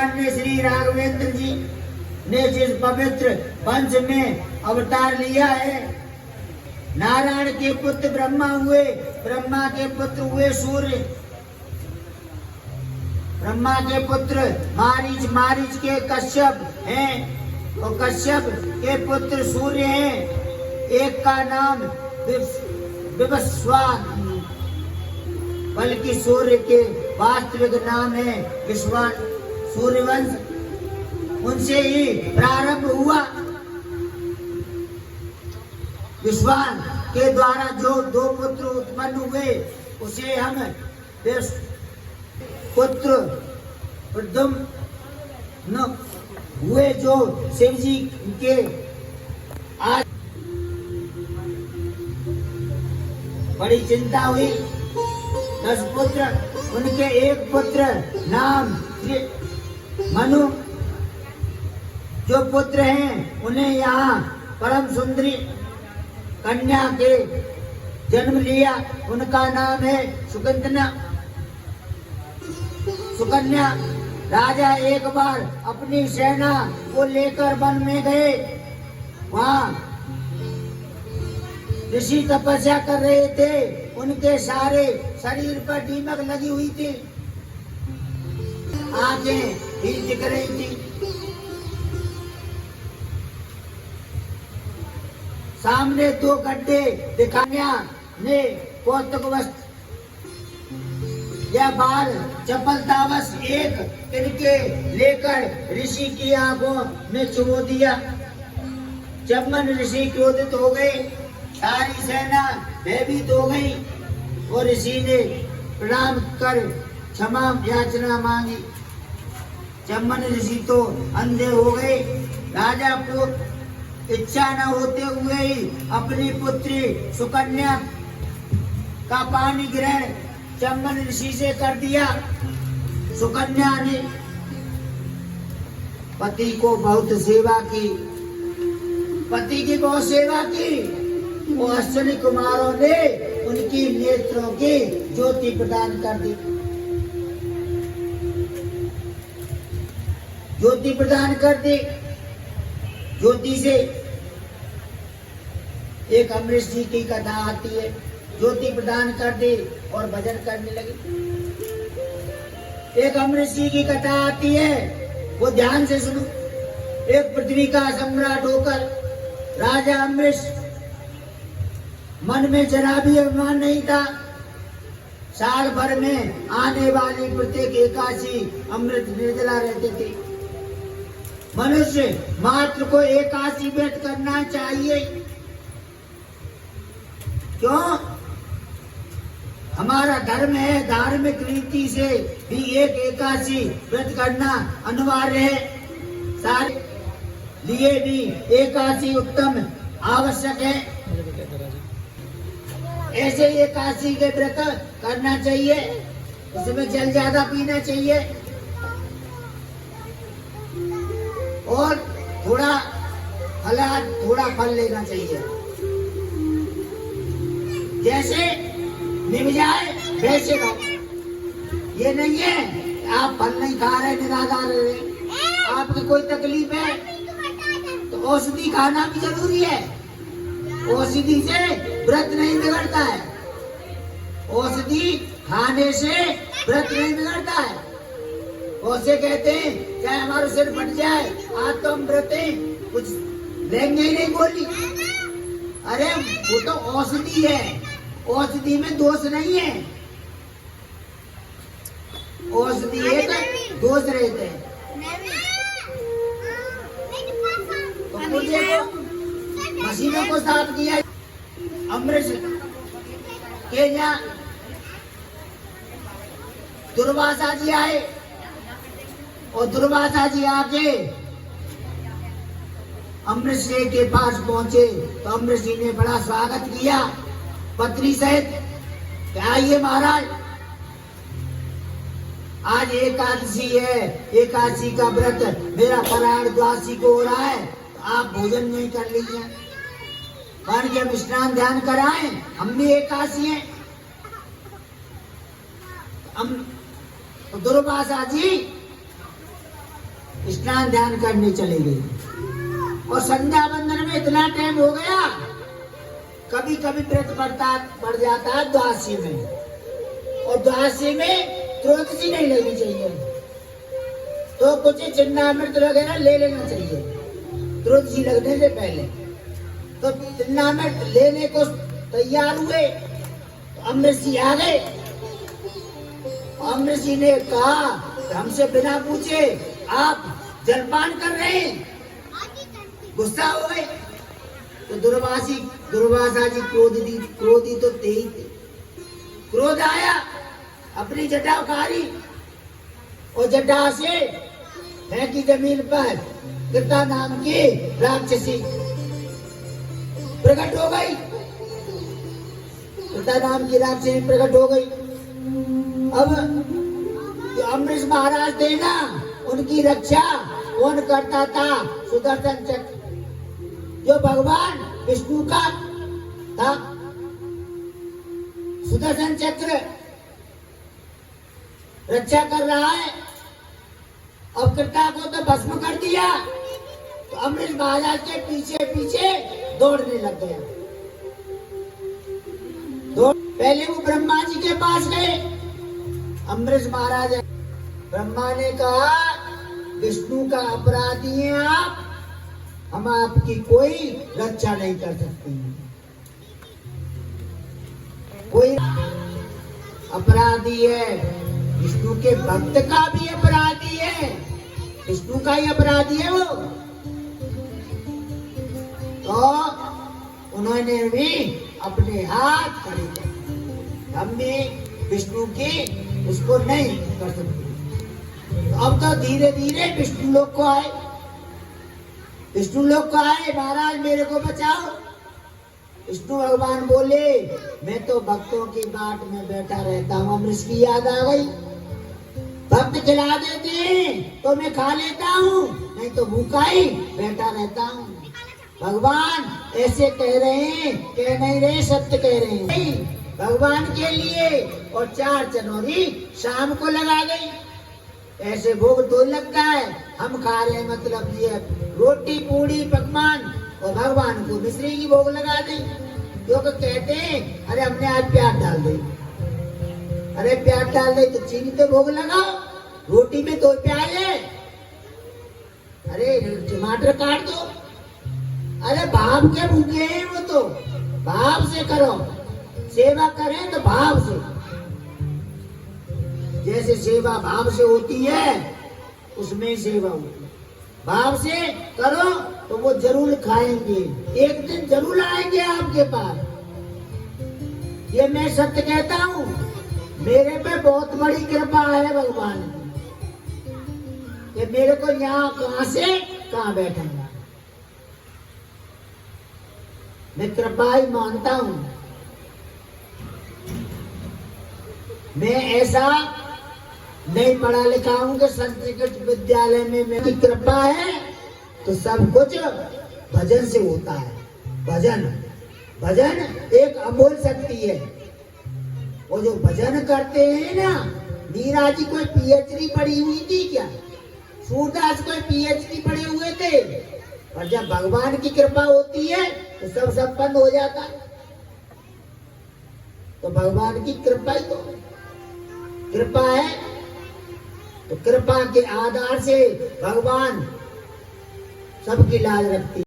ने श्री राघवेंद्र जी ने जिस पवित्र वंश में अवतार लिया है, नारायण के पुत्र ब्रह्मा हुए, ब्रह्मा के पुत्र हुए सूर्य, ब्रह्मा के पुत्र मारीच, मारीच के कश्यप हैं और कश्यप के पुत्र सूर्य हैं। एक का नाम विवस्वान, बल्कि सूर्य के वास्तविक नाम है विश्वान। सूर्यवंश उनसे ही प्रारंभ हुआ। विश्वान के द्वारा जो दो पुत्र उत्पन्न हुए उसे हम पुत्र प्रद्युम्न हुए, जो शिव जी के आज बड़ी चिंता हुई। 10 पुत्र, उनके एक पुत्र नाम मनु, जो पुत्र हैं उन्हें यहाँ परम सुंदरी कन्या के जन्म लिया। उनका नाम है सुकन्या। राजा एक बार अपनी सेना को लेकर वन में गए। वहाँ ऋषि तपस्या कर रहे थे। उनके सारे शरीर पर दीमक लगी हुई थी, आंखें भी दिख रही थी। सामने 2 गड्ढे दिखाया ने कौतुकवश या बाल चपलतावश एक तिनके लेकर ऋषि की आंखों में चुबो दिया। जब ऋषि क्रोधित हो गए, सारी सेना भयभीत हो गई और ऋषि ने प्रणाम कर क्षमा याचना मांगी। चम्मन ऋषि तो अंधे हो गए। राजा को इच्छा न होते हुए ही अपनी पुत्री सुकन्या का पानी ग्रहण चम्मन ऋषि से कर दिया। सुकन्या ने पति को बहुत सेवा की, पति की बहुत सेवा की। वो अश्विनी कुमारों ने उनकी नेत्रों की ज्योति प्रदान कर दी। ज्योति प्रदान कर दी। ज्योति से एक अमरीश जी की कथा आती है। ज्योति प्रदान कर दी और भजन करने लगी। एक अमरीश जी की कथा आती है, वो ध्यान से सुनो। एक पृथ्वी का सम्राट होकर राजा अमरीश, मन में जरा भी अभिमान नहीं था। साल भर में आने वाली प्रत्येक एकादशी अमृत निर्जला रहते थे। मनुष्य मात्र को एकादशी व्रत करना चाहिए। क्यों? हमारा धर्म है, धार्मिक रीति से भी एक एकादशी व्रत करना अनिवार्य है। सारे लिए भी एकादशी उत्तम आवश्यक है। ऐसे एकादशी के व्रत करना चाहिए। उसमें जल ज्यादा पीना चाहिए और थोड़ा फल लेना चाहिए। जैसे निभ जाए वैसे खाओ। ये नहीं है आप फल नहीं खा रहे, निराधार रहे, आपकी कोई तकलीफ है तो औषधि खाना भी जरूरी है। औषधि से व्रत नहीं बिगड़ता है। औषधि खाने से व्रत नहीं बिगड़ता है। औसे कहते हैं चाहे हमारा सिर फट जाए, आज तो हम व्रत कुछ लेंगे ही नहीं गोली। अरे वो तो औषधि है, औषधि में दोष नहीं है। औषधि एक दोष रहते हैं। तो मुझे मशीनों को साफ किया। अमरीश के यहाँ दुर्वासा जी आए और दुर्वासा जी आके अमरीश के पास पहुंचे तो अमरीश जी ने बड़ा स्वागत किया पत्नी सहित। आइए महाराज, आज एकादशी है, एकादशी का व्रत मेरा फरार द्वादशी को हो रहा है, तो आप भोजन नहीं कर लीजिए। कारण के हम स्नान ध्यान कराएं, हम भी एकादशी हैं। हम दुर्वासा जी स्नान ध्यान करने चले गई और संध्या वंदन में इतना टाइम हो गया। कभी कभी व्रत बढ़ जाता है द्वादशी में, और द्वादशी में त्रयोदशी नहीं लेनी चाहिए, तो कुछ चिन्नामृत वगैरह ले लेना चाहिए त्रयोदशी लगने से पहले। तो चिन्नामृत लेने को तैयार हुए तो अमृत सिंह आ गए। अमृत सिंह ने कहा हमसे बिना पूछे आप जलपान कर रहे हैं, गुस्सा हो गए। तो दुर्वासा जी क्रोधी तो थे ही थे। क्रोध आया, अपनी जटा उखाड़ी और जटा से फेंकी जमीन पर। कृता नाम की राक्षसी प्रकट हो गई। कृता नाम की राक्षसी प्रकट हो गई। अब जो अमरीश महाराज थे ना, उनकी रक्षा कौन करता था? सुदर्शन चक्र, जो भगवान विष्णु का था। सुदर्शन चक्र रक्षा कर रहा है। अब कृता को तो भस्म कर दिया, तो अमरीश महाराज के पीछे पीछे दौड़ने लग गया। पहले वो ब्रह्मा जी के पास गए। अमरीश महाराज, ब्रह्मा ने कहा विष्णु का अपराधी हैं आप, हम आपकी कोई रक्षा नहीं कर सकते। कोई अपराधी है, विष्णु के भक्त का भी अपराधी है, विष्णु का ही अपराधी है वो। तो उन्होंने भी अपने हाथ खड़े कर, हम भी विष्णु की उसको नहीं कर सकते। तो अब तो धीरे धीरे विष्णु लोक को आए। विष्णु लोक को आए, महाराज मेरे को बचाओ। विष्णु भगवान बोले मैं तो भक्तों की बाट में बैठा रहता हूँ। अमरीश की याद आ गई। भक्त खिला देते हैं तो मैं खा लेता हूँ, नहीं तो भूखा ही बैठा रहता हूँ। भगवान ऐसे कह रहे हैं, कह नहीं रहे, सत्य कह रहे हैं भगवान के लिए। और 4 चनौरी शाम को लगा गई। ऐसे भोग तो लगता है, हम खा रहे हैं, मतलब ये रोटी पूड़ी पकवान, और भगवान को मिश्री की भोग लगा दी। क्योंकि कहते हैं अरे हमने आज प्याज डाल दी, अरे प्याज डाल दे तो चीनी तो भोग लगाओ, रोटी में 2 प्याज है, अरे टमाटर काट दो। अरे भाव के भूखे हैं वो, तो भाव से करो। सेवा करें तो भाव से, जैसे सेवा भाव से होती है उसमें सेवा होती है। भाव से करो तो वो जरूर खाएंगे, एक दिन जरूर आएंगे आपके पास। ये मैं सत्य कहता हूँ, मेरे पे बहुत बड़ी कृपा है भगवान की, कि मेरे को यहाँ कहाँ से कहाँ बैठूंगा। मैं कृपा ही मानता हूँ। मैं ऐसा नहीं पढ़ा लिखा हूँ कि संस्कृत विद्यालय में मेरी कृपा है तो सब कुछ भजन से होता है। भजन एक अमोल शक्ति है। और जो भजन करते हैं ना, मीरा जी कोई पीएचडी पढ़ी हुई थी क्या? सूरदास कोई पीएचडी पढ़े हुए थे? और जब भगवान की कृपा होती है तो सब संपन्न हो जाता है। तो भगवान की कृपा ही तो कृपा है। तो कृपा के आधार से भगवान सबकी लाज रखती है।